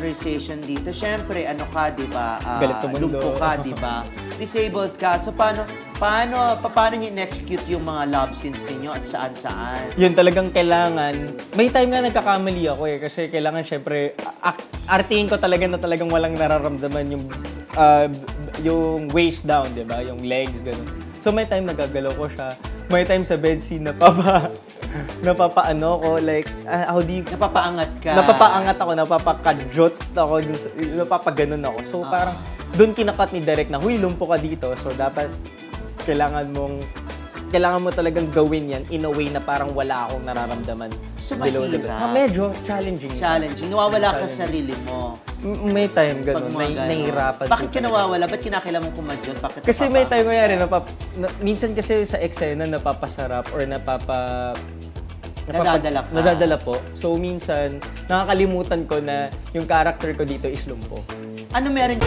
characterization dito, syempre, ano ka, di ba? Galit sa mundo. Lumpo ka, di ba? Disabled ka. So, paano niyo in-execute yung mga love scenes ninyo at saan-saan? Yun talagang kailangan. May time nga nagkakamali ako eh. Kasi kailangan syempre, artingin ko talaga na talagang walang nararamdaman yung waist down, di ba? Yung legs, gano'n. So may time nagagalaw ko siya. May time sa bed scene napapaano ko, like, how do you... Napapaangat ka. Napapaangat ako, napapakajot ako, napapaganon ako. So parang, doon kinakat ni Derek na, huy, lumpo ka dito. So dapat, kailangan mo talagang gawin yan in a way na parang wala akong nararamdaman. So below the bed. mahirap. Medyo challenging. Challenging. Nawawala ka sa sarili mo. May time ganun, nahihirapan. Bakit ka nawawala? Ba't kinakailangan mong kumadyot? Bakit kasi may time ko yan, minsan kasi sa eksena napapasarap or nadadala po. So minsan, nakakalimutan ko na yung character ko dito is lumpo. Ano meron